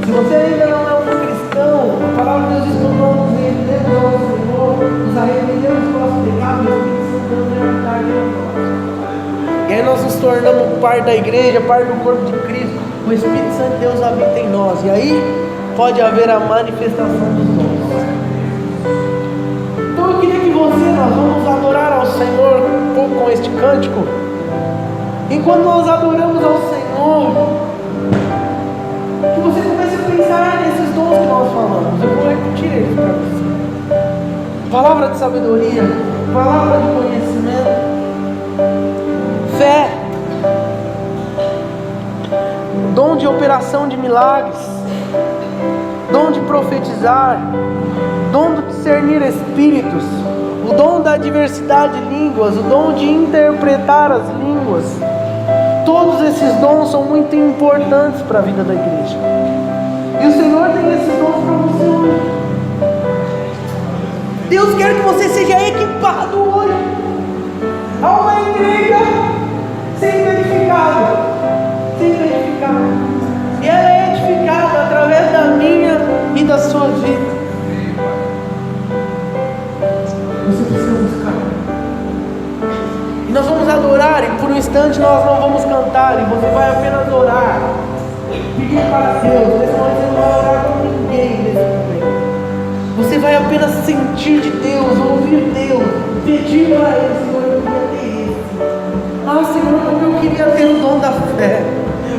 Se você ainda não é um cristão, a palavra de Deus diz que nós nos rendemos ao Senhor, nos arrependemos do nosso pecado, e o Espírito Santo de Deus vai habitar em nós. E aí nós nos tornamos parte da igreja, parte do corpo de Cristo. O Espírito Santo de Deus habita em nós, e aí pode haver a manifestação dos dons. Então eu queria que nós vamos adorar ao Senhor um pouco com este cântico. Enquanto nós adoramos ao Senhor, que você comece a pensar nesses dons que nós falamos. Eu vou repetir eles para você: palavra de sabedoria, palavra de conhecimento, fé, dom de operação de milagres, dom de profetizar, dom de discernir espíritos, o dom da diversidade de línguas, o dom de interpretar as línguas. Todos esses dons são muito importantes para a vida da igreja. E o Senhor tem esses dons para você hoje. Deus quer que você seja equipado hoje. Há uma igreja sendo edificada. E ela é edificada através da minha e da sua vida. Você precisa buscar. E nós vamos adorar, e por um instante nós não vamos cantar, e você vai apenas orar, pedir para Deus. Nesse momento você não vai orar com ninguém nesse momento. Você vai apenas sentir de Deus, ouvir Deus, pedir para Ele: Senhor, eu queria ter isso. Ah, Senhor, como eu queria ter o dom da fé,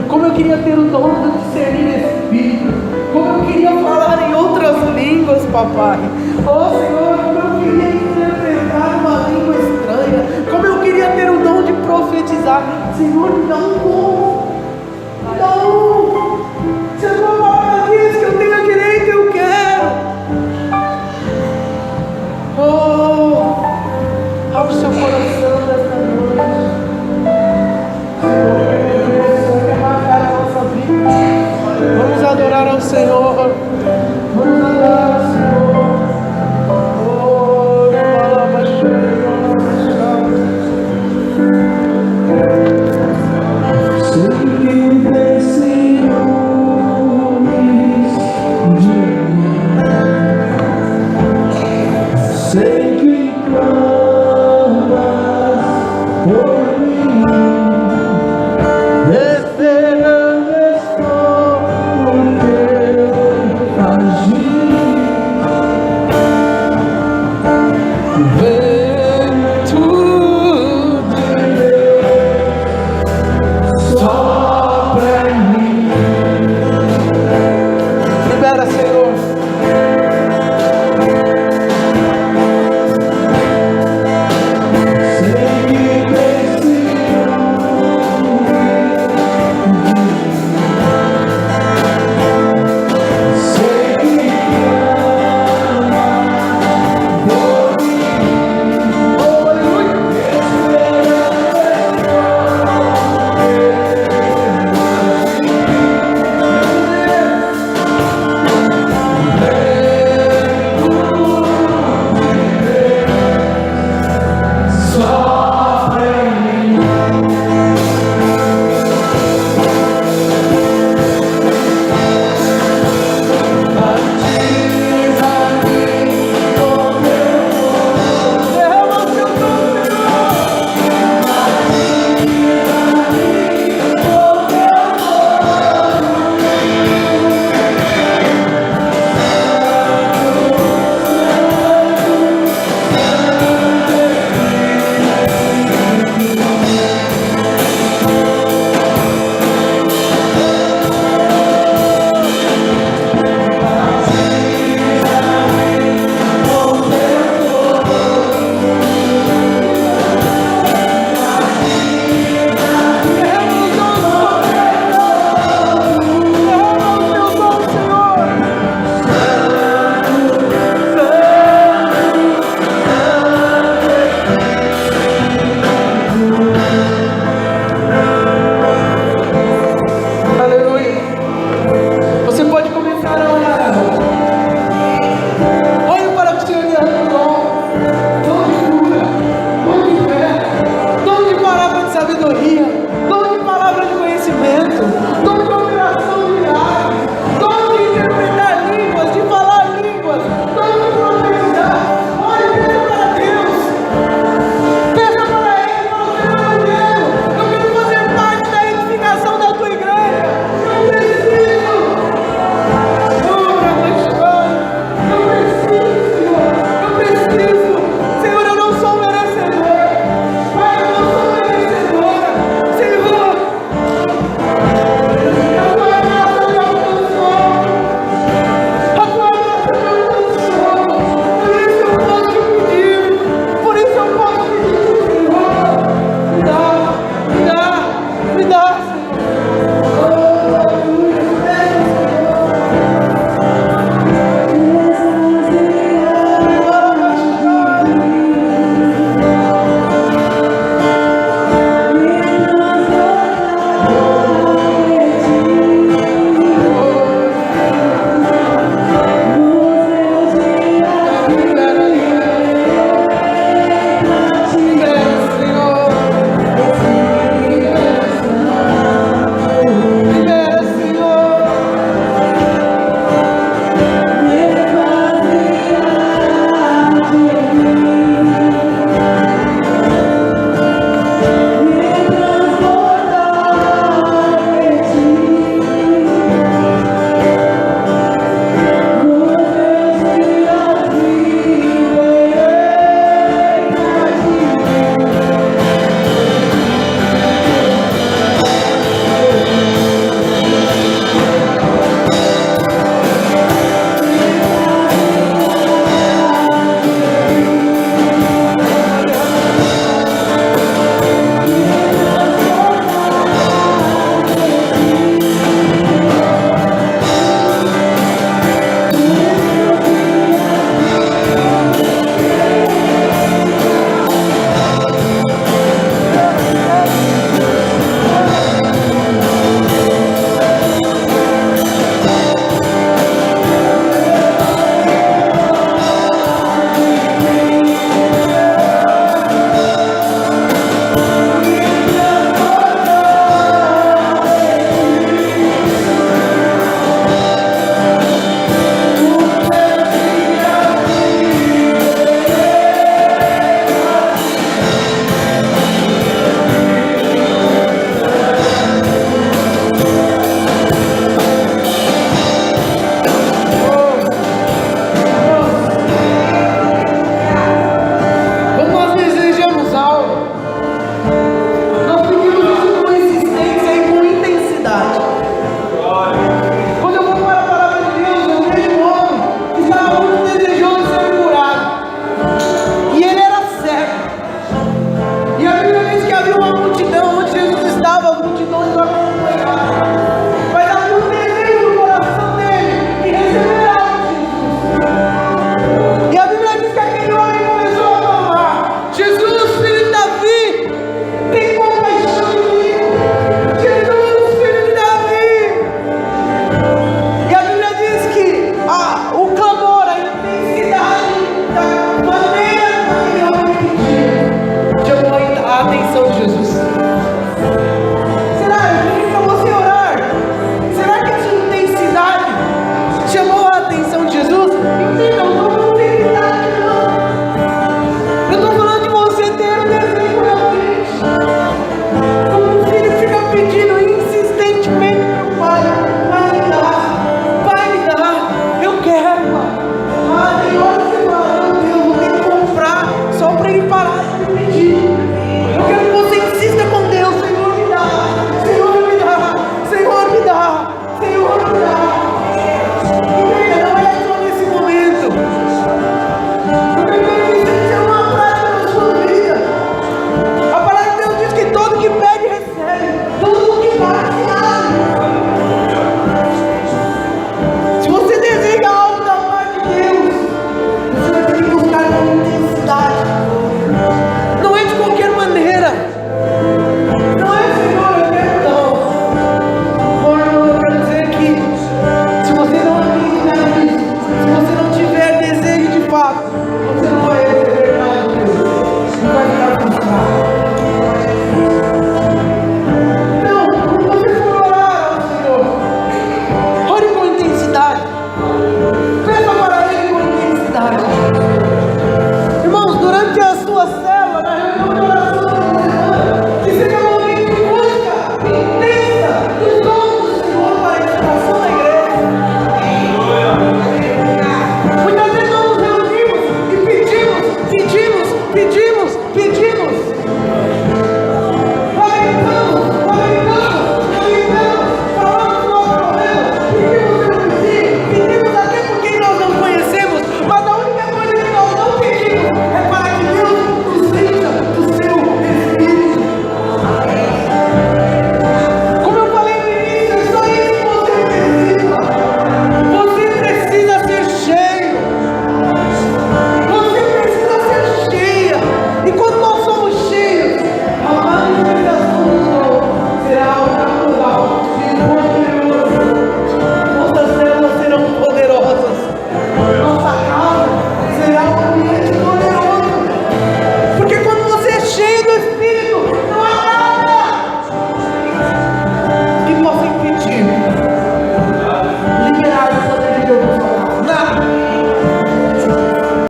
como eu queria ter o dom de discernir espírito, como eu queria falar em outras línguas, papai. Oh Senhor, como eu queria interpretar uma língua estranha, como eu queria ter o dom de profetizar. Senhor, não. Se a tua palavra